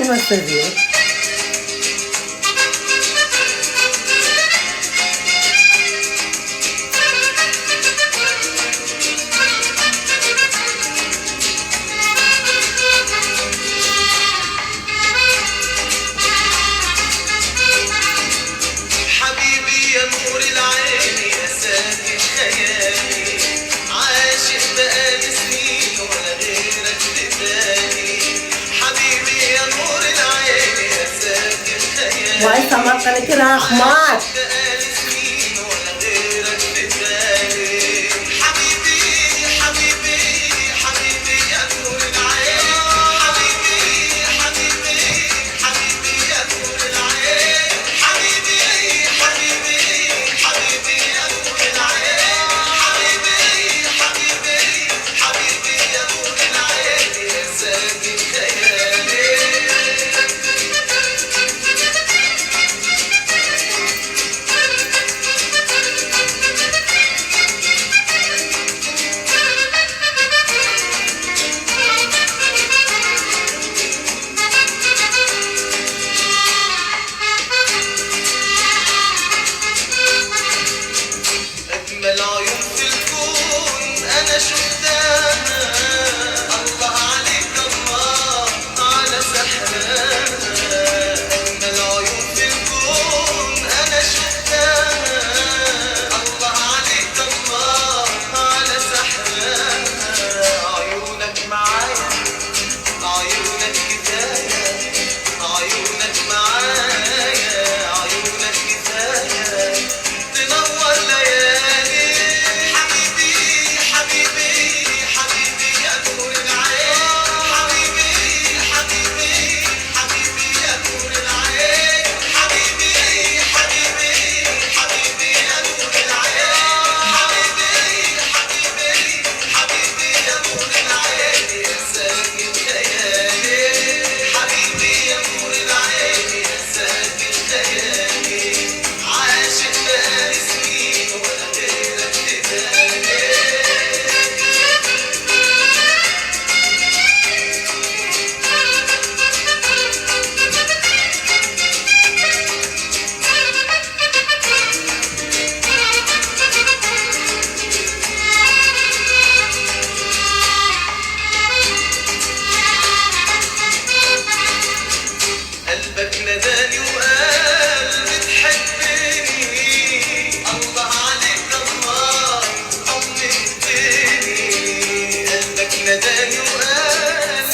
مسافر. Vay Samarkand'daki Rahmat.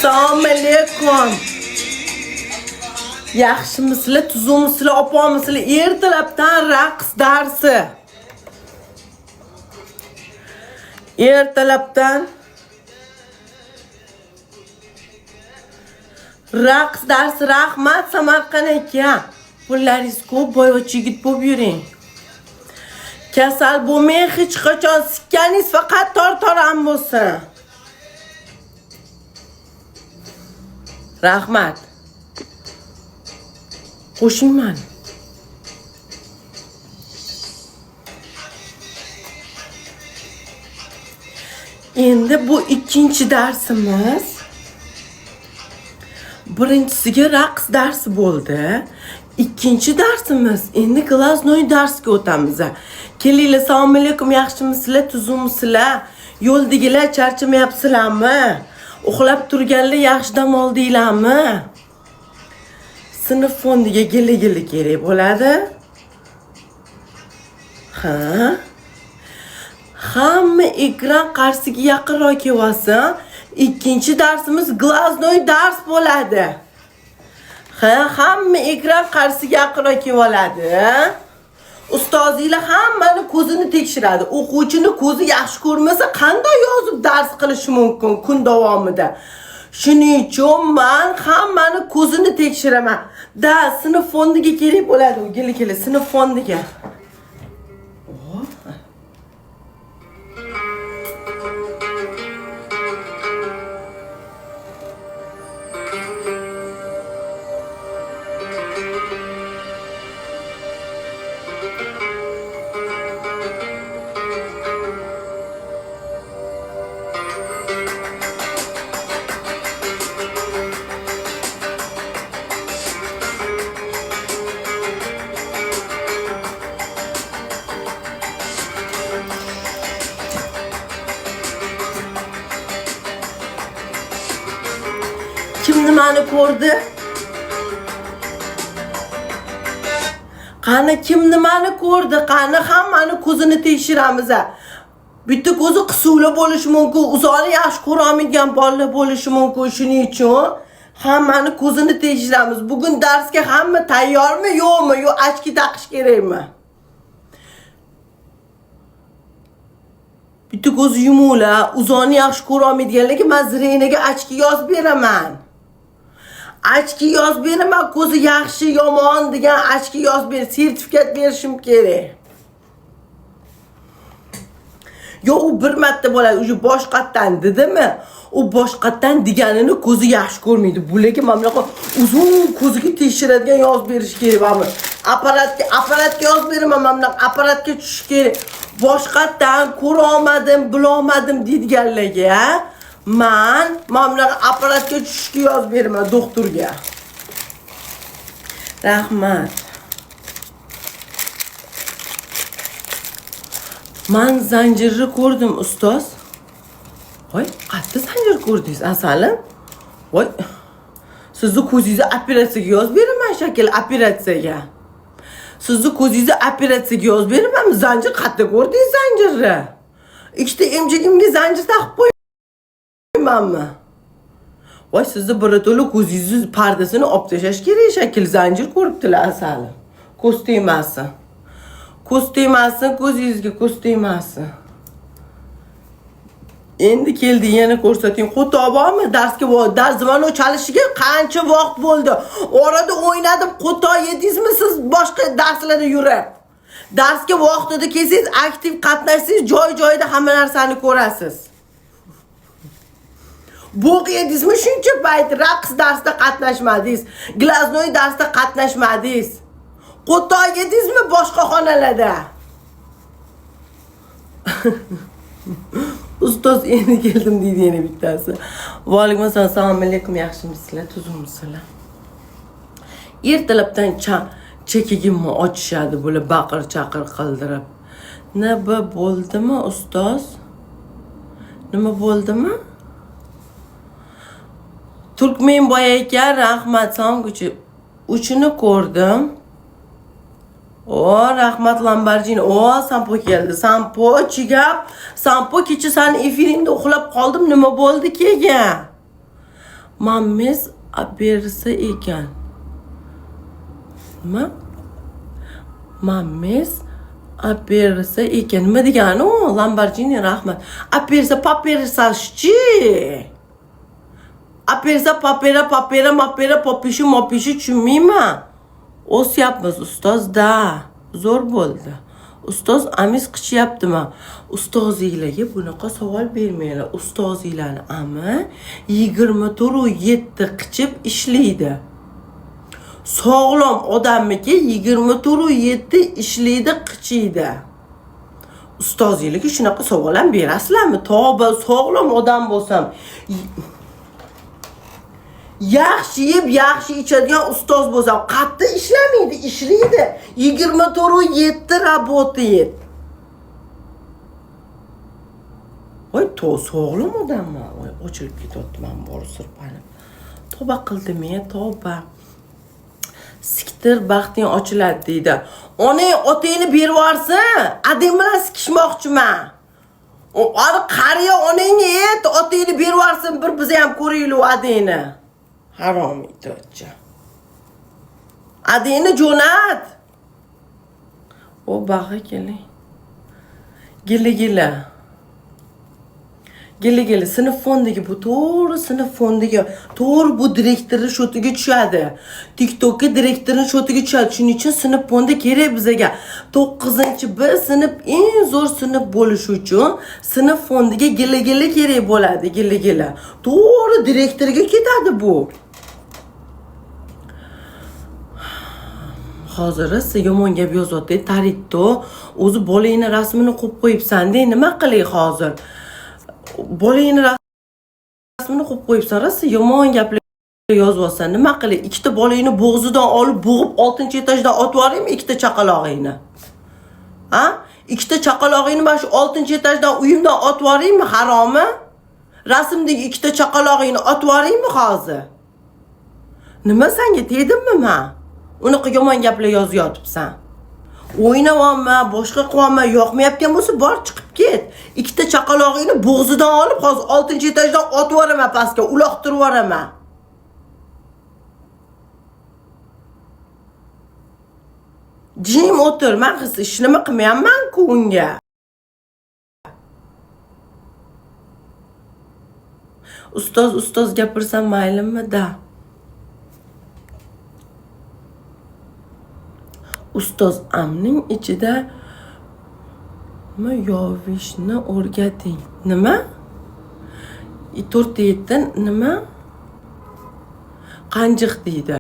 Assalomu alaykum. Yaxshimisizlar, tuzukmisizlar, opamisizlar? Ertalabdan raqs darsi. Ertalabdan raqs darsi. Rahmat Samarqand aka. Pullaringiz ko'p, boyvachcha yigit bo'lib yuring. Kasal bo'lmay hech qachon sikkaningiz faqat tor-toram bo'lsin. Rahmat. Qo'shingman. Endi bu ikkinchi darsimiz. Birinchisiga raqs darsi bo'ldi. Ikkinchi darsimiz endi glasnoy darsga o'tamiz. Kelinglar, assalomu alaykum, yaxshimisizlar, tuzukmisizlar? Yo'ldagilar charchamayapsizlarmi? Uxlab turganlar yaxshi dam oldinglarmi? Sinf fondiga gili kerak bo'ladi. Ha? Hamma ekran qarshisiga yaqinroq kelsin. Ikkinchi darsimiz glasnoy dars bo'ladi. Ha, hamma ekran qarshisiga yaqinroq keladi. Ustozinglar hammani ko'zini tekshiradi. O'quvchini ko'zi yaxshi ko'rmasa qanday yozib dars qilishi mumkin kun davomida? Shuning uchun men hammani ko'zini tekshiraman. Da, sinf fondiga kerak bo'ladi. Gili sinf fondiga. nimani ko'rdi? Qani kim nimani ko'rdi? Qani hammani ko'zini tekshiramiz. Bitta ko'zi qisuvli bo'lishi mumkin, uzoqni yaxshi ko'ra olmaydigan bolalar bo'lishi mumkin. Shuning uchun hammani ko'zini tekshiramiz. Bugun darsga hamma tayyormi, yo'qmi? Yo ochki taqish kerakmi? Bitta ko'z yumula, uzoqni yaxshi ko'ra olmaydiganlarga men Zireynaga ochki yozib beraman. Ochki yozib beraman, ko'zi yaxshi, yomon degan ochki yozib ber, sertifikat berishim kerak. Yo u bir marta bo'ladi, o'sha boshqatdan dedimi? U boshqatdan deganini ko'zi yaxshi ko'rmaydi. Bularga mana bunaqa uzun ko'ziga tekshiradigan yozib berish kerak. Apparatga yozib beraman, mana bunaqa apparatga tushish kerak. Boshqatdan ko'ra olmadim, bilolmadim deydiganlarga mana bunaqa apparatga tushishga yozib beraman doktorga. Rahmat. Men zanjirni ko'rdim, ustoz. Voy, qayerda zanjir ko'rdingiz, Asalim? Voy, sizni ko'zingizni operatsiyaga yozib beraman shakil, operatsiyaga. Sizni ko'zingizni operatsiyaga yozib beraman, zanjir qayerda ko'rdingiz zanjirni? Ikkita emchagimga zanjir taqib qo'ymanmi? Voy, sizni birato'la ko'zingizni pardasini olib tashlash kerak shakil, zanjir ko'ribdilar, Asalim. Ko'z tegmasin. Ko'z tegmasin, ko'zingizga ko'z tegmasin. Endi keldi, yana ko'rsating. Qo'toq bormi? Darsga dars zamoni chalishiga qancha vaqt bo'ldi? Orada o'ynadim, qo'toq yedingizmi siz boshqa darslarda yurib? Darsga vaqtida kelsangiz, aktiv qatnashsangiz, joy-joyida hamma narsani ko'rasiz. Bo'q yedingizmi shuncha payt raqs darsda qatnashmadingiz, glaznoy darsda qatnashmadingiz? Qo'toq yedingizmi boshqa xonalarda? Ustoz endi keldim deydi yana bittasi. Va alaykum assalom, assalomu alaykum, yaxshimisizlar, tuzukmisizlar? Ertalabdan chekigimni ochishadi, bo'la baqir-chaqir qildirib. Nima bo'ldimi, ustoz? Nima bo'ldimi? Turkmenboy aka, rahmat, salomguchi. Uchini ko'rdim. O, rahmat Lamborghini. O, Sampo keldi. Sampo chigap. Sampo kecha sani efiringda uxlab qoldim. Nima bo'ldi kega? Mammiz abersa ekan. Nima? Mammiz abersa ekan. Nima degani u? Lamborghini, rahmat. Apersa, papersachi. Apersa, papera, popishi tushunmayman. O'syapmiz ustoz da. Zo'r bo'ldi. Ustoz amiz qichyaptimi? Ustozinglarga bunaqa savol bermanglar. Ustozinglarni ami 24/7 qichib ishlaydi. Sog'lom odamniki 24/7 ishlaydi, qichiydi. Ustozinglarga shunaqa savol ham berasizlarmi? Tavba, sog'lom odam bo'lsam, yaxshi yeb, yaxshi ichadigan ustoz bo'lsam, qattiq ishlamaydi, ishlaydi. 24/7 работает. Voy, sog'lom odamman. Voy, ochilib ketyapti, men bor sirpanib. Tavba qildim-ya, tavba. Siktir, baxting ochiladi deydi. Onang otangni berib yuborsin. Adang bilan sikishmoqchiman. Ani qariya onangga ayt, otangni berib yuborsin, bir biz ham ko'raylik adangni. Harom itochi. Adingni jo'nat. O baxa keling. Gili. Sinf fondiga bu to'g'ri sinf fondiga, to'g'ri bu direktorning shotiga tushadi. TikTokka direktorning shotiga tushadi. Shuning uchun sinf fondi kerak bizga. 9-B sinf eng zo'r sinf bo'lishi uchun sinf fondiga gili kerak bo'ladi, gili. To'g'ri direktorga ketadi bu. Hozir siz yomon gap yozyapti, Taritto. O'zi bolangni rasmini qo'yib qo'yibsan-da, nima qilay hozir? Bolangni rasmini qo'yib qo'yibsan, siz yomon gaplar yozyapsan. Nima qilay? Ikkita bolangni bo'g'zidan olib, bo'g'ib 6-etajdan otib yuboraymi ikkita chaqalog'ingni? Ha? Ikkita chaqalog'ingni mana shu 6-etajdan uyimdan otib yuboraymi, haromi? Rasmdagi ikkita chaqalog'ingni otib yuboraymi hozir? Nima senga tegdimmi men? Unaqa yomon gaplar yozib yotibsan. O'ynayapman, boshqa qilyapman, yoqmayotgan bo'lsa bor chiqib ket. Ikkita chaqalog'ingni bo'g'zidan olib, hozir 6-etajdan otib yuboraman pastga, uloqtirib yuboraman. Jim o'tir, men his ishni qilmayapman-ku unga. Ustoz gapirsam maylimi-da? Ustoz amning ichida nima yovishni o'rgating. Nima? 4-7 nima? Qanjiq deydi.